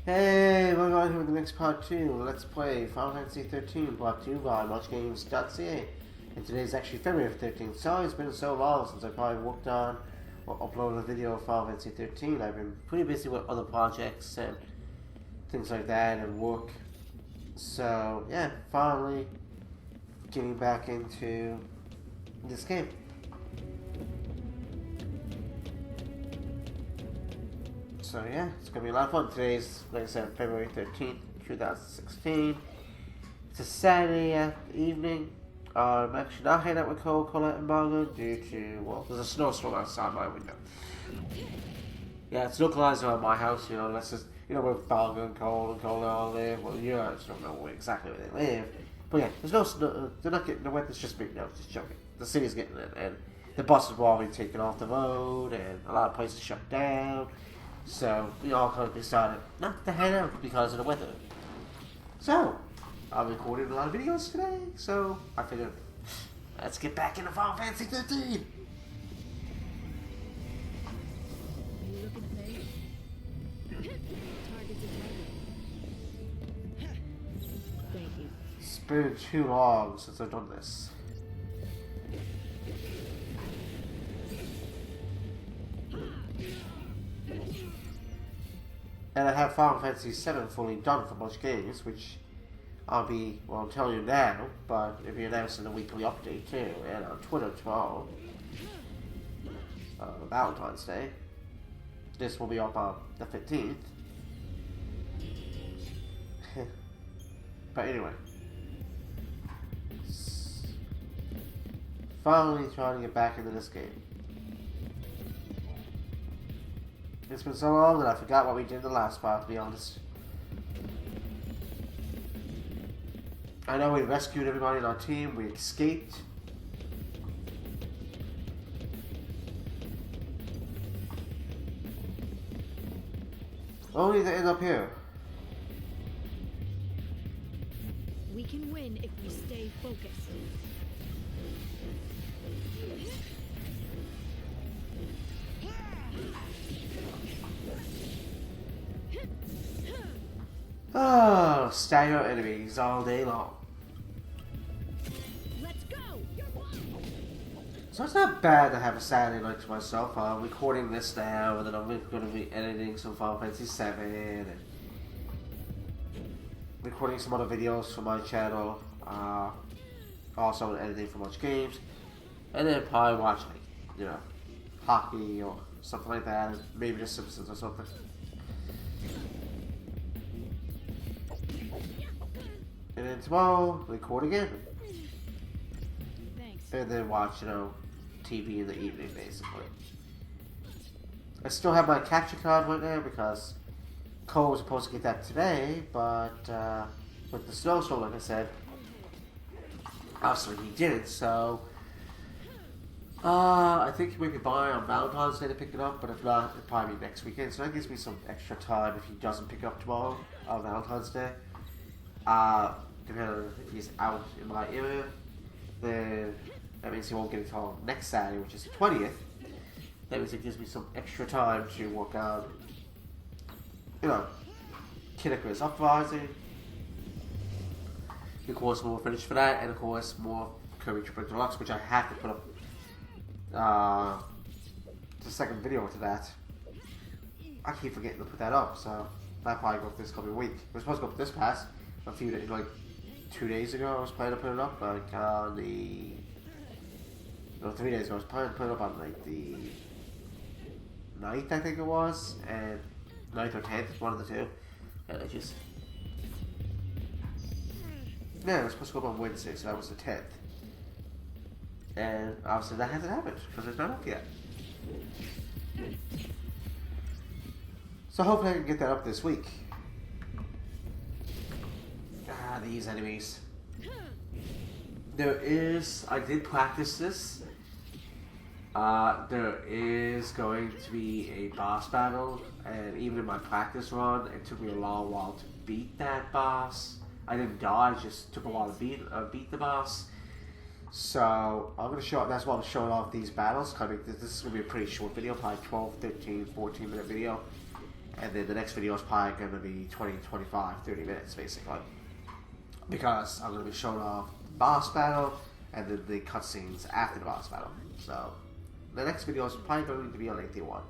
Hey, we're going here with the next part 2. Let's play Final Fantasy 13 Part 2 by MuchGames.ca. And today is actually February 13th. Sorry it's been so long since I probably worked on or uploaded a video of Final Fantasy 13. I've been pretty busy with other projects and things like that and work. So, yeah, finally getting back into this game. So yeah, it's going to be a lot of fun. Today's, like I said, February 13th, 2016. It's a Saturday evening. I'm actually not hanging out with Coca-Cola and Margo due to, well, there's a snowstorm outside my window. Yeah, it's localized around my house, you know, unless it's, you know, where Margo and Cole and Cola all live. Well, you know, I just don't know exactly where they live. But yeah, there's no snow, they're not getting the wet, it's just me, no, just joking. The city's getting it, and the buses were already taken off the road, and a lot of places shut down. So, we all kind of decided not to head out because of the weather. So, I'm recording a lot of videos today, so I figured, let's get back into Final Fantasy 13! Are you looking at me? Target's attacked. Thank you. It's been too long since I've done this. And I have Final Fantasy VII fully done for most games, which I'll be, well, I'm telling you now, but it'll be announced in a weekly update too, and on Twitter tomorrow, Valentine's Day. This will be up on the 15th. But anyway. Finally trying to get back into this game. It's been so long that I forgot what we did in the last part, to be honest. I know we rescued everybody in our team, we escaped. Only to end up here. We can win if we stay focused. Oh, stagger enemies all day long. Let's go! So it's not bad to have a Saturday night to myself. I'm recording this now, and then I'm going to be editing some Final Fantasy VII, and recording some other videos for my channel. Also editing for Much Games, and then probably watch, like, you know, hockey or something like that, and maybe just Simpsons or something. And then tomorrow, record again. Thanks. And then watch, you know, TV in the evening, basically. I still have my capture card right now because Cole was supposed to get that today, but with the snowstorm, like I said, obviously he didn't, so I think he might be buying on Valentine's Day to pick it up, but if not, it'll probably be next weekend, so that gives me some extra time if he doesn't pick up tomorrow on Valentine's Day. Depending on if he's out in my area, then that means he won't get it until next Saturday, which is the 20th. That means it gives me some extra time to work on, you know, Kid Icarus Uprising. Of course, more finish for that, and of course, more Kirby Triple Deluxe, which I have to put up the second video to that. I keep forgetting to put that up, so that'll probably go up this coming week. It was supposed to go up this past a few days, like 2 days ago. I was planning to put it up, like on the 3 days ago. I was planning to put it up on like the 9th, I think it was, and 9th or 10th, one of the two. And I just, yeah, it was supposed to go up on Wednesday, so that was the 10th. And obviously that hasn't happened because it's not up yet. So hopefully I can get that up this week. These enemies. I did practice this. There is going to be a boss battle, and even in my practice run, it took me a long while to beat that boss. I didn't die, it just took a while to beat the boss. So I'm going to show, that's why I'm showing off these battles. This is going to be a pretty short video, probably 12, 13, 14 minute video. And then the next video is probably going to be 20, 25, 30 minutes basically. Because I'm going to be showing off the boss battle and then the cutscenes after the boss battle. So the next video is probably going to be a lengthy one.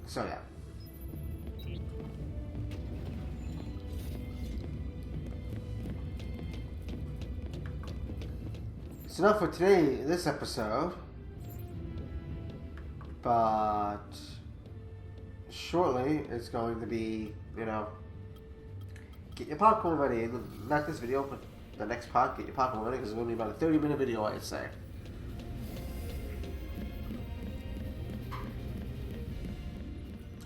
So yeah. It's enough for today, this episode. But shortly it's going to be, you know, get your popcorn ready. Not this video, but the next part, get your popcorn ready because it's going to be about a 30-minute video, I'd say.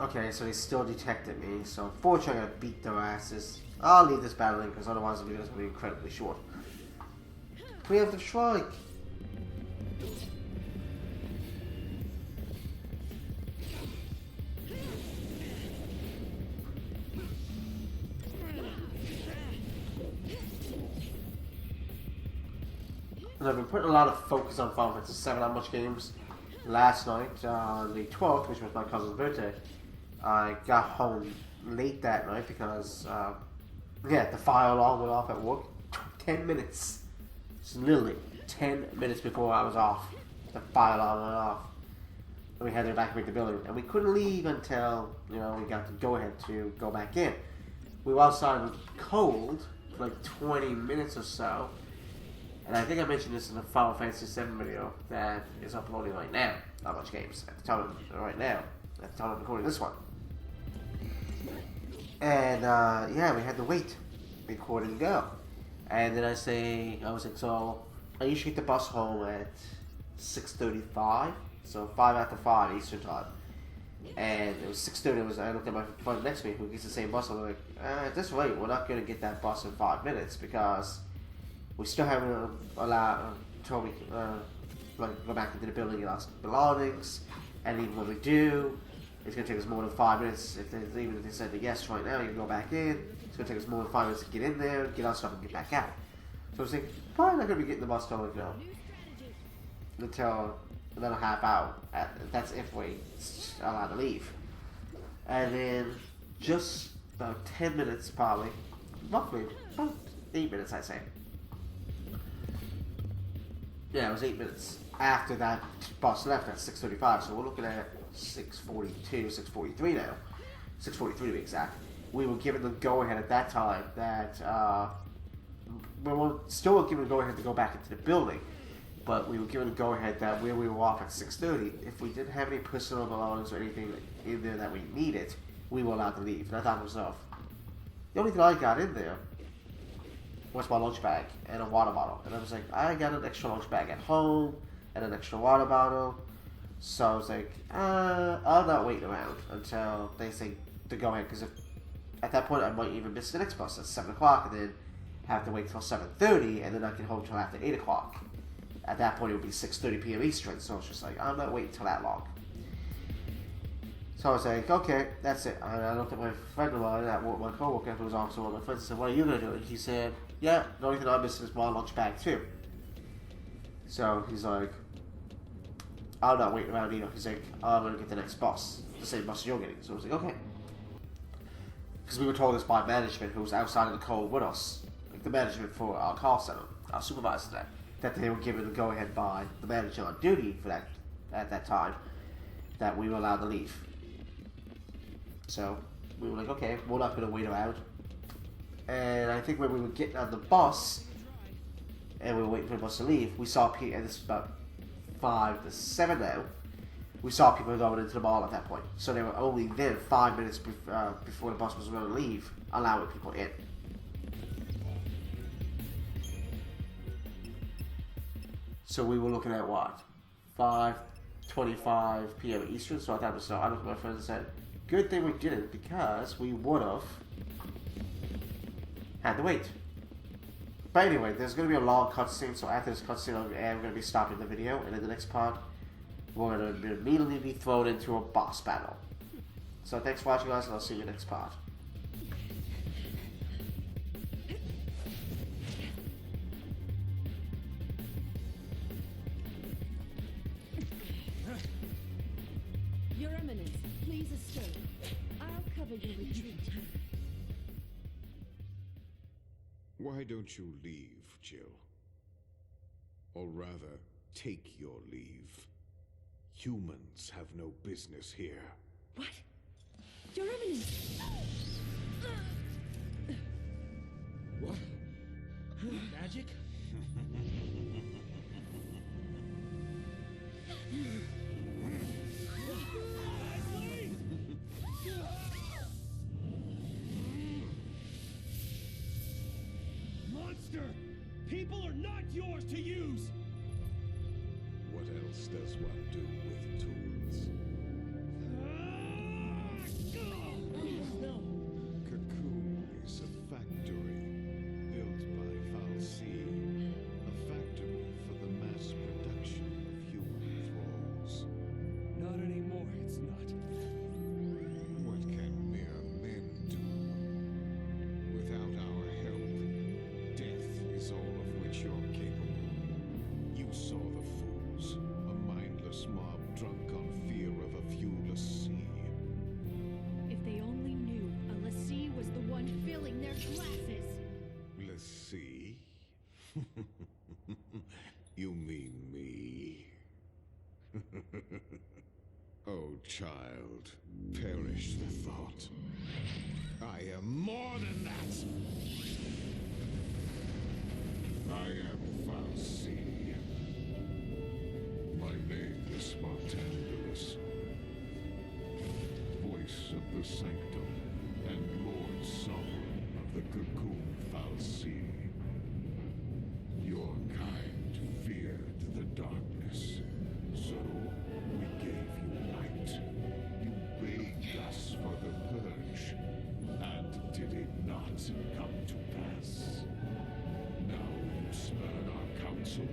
Okay, so they still detected me, so unfortunately I beat their asses. I'll leave this battling because otherwise the video's going to be incredibly short. Preemptive strike! And I've been putting a lot of focus on Final Fantasy VII on much games. Last night, on the 12th, which was my cousin's birthday, I got home late that night because, yeah, the fire alarm went off at work. 10 minutes. Just literally 10 minutes before I was off, the fire alarm went off. And we had to evacuate the building. And we couldn't leave until, you know, we got the go-ahead to go back in. We were outside with cold for like 20 minutes or so. And I think I mentioned this in the Final Fantasy VII video that is uploading right now. Not much games at the time of, right now, at the time of recording this one. And yeah, we had to wait, record and go. And then I was like, so I usually get the bus home at 6:35, so 5 after 5 Eastern time. And it was 6:30. I looked at my friend next to me who gets the same bus. I'm like, at this rate, we're not going to get that bus in 5 minutes because we still haven't allowed until we like go back into the building and get our belongings. And even when we do, it's going to take us more than 5 minutes. Even if they said yes right now, you can go back in. It's going to take us more than 5 minutes to get in there, get our stuff, and get back out. So I was thinking, probably not going to be getting the bus till, you know, until another half hour. That's if we are allowed to leave. And then just about 10 minutes, probably, roughly about 8 minutes, I'd say. Yeah, it was 8 minutes after that bus left at 6:35. So we're looking at 6:42, 6:43 now. 6:43 to be exact. We were given the go-ahead at that time that we were still given the go-ahead to go back into the building, but we were given the go-ahead that where we were off at 6:30, if we didn't have any personal belongings or anything in there that we needed, we were allowed to leave. And I thought to myself, the only thing I got in there was my lunch bag and a water bottle. And I was like, I got an extra lunch bag at home and an extra water bottle. So I was like, I'll not wait around until they say to go ahead, because at that point I might even miss the next bus at 7 o'clock and then have to wait till 7:30 and then I can home till after 8 o'clock. At that point it would be 6:30 p.m. Eastern, so it's just like, I'm not waiting till that long. So I was like, okay, that's it. And I looked at my friend of mine, my co-worker who was also one of my friends, and said, what are you going to do? And he said, yeah, the only thing I'm missing is my lunch bag too. So he's like, I'm not waiting around either. He's like, I'm going to get the next bus, the same bus you're getting. So I was like, okay. Because we were told this by management who was outside in the cold with us, like the management for our call center, our supervisor there, that they were given the go-ahead by the manager on duty for that at that time, that we were allowed to leave. So we were like, okay, we're not going to wait around. And I think when we were getting on the bus and we were waiting for the bus to leave, we saw people, and this is about 5 to 7 now, we saw people going into the mall at that point. So they were only then 5 minutes before the bus was going to leave, allowing people in. So we were looking at what? 5:25 p.m. Eastern. So I thought so. I looked at my friends and said, good thing we didn't, because we would have had to wait. But anyway, there's going to be a long cutscene, so after this cutscene, I'm going to be stopping the video, and in the next part, we're going to immediately be thrown into a boss battle. So thanks for watching, guys, and I'll see you next part. Please escape. I'll cover your retreat. Why don't you leave, Jill? Or rather, take your leave. Humans have no business here. What? Your Eminence! What? Magic? Monster! People are not yours to use! What else does one do with tools? No! Cocoon is a factory built by Valsea. A factory for the mass production of human thralls. Not anymore, it's not. What can mere men do? Without our help, death is all of which you're capable. You saw the fools, a mindless mob drunk on fear of a viewless sea. If they only knew a lassie was the one filling their glasses. Let's see. You mean me? Oh, child, perish the thought. I am more than that! I am Valsea. My name is Spontanulous. Voice of the Sanctum and Lord Sovereign of the Cocoon Valsea. Your kind feared the darkness, so we gave you light. You begged us for the purge, and did it not come to pass? Now you spurn our counsel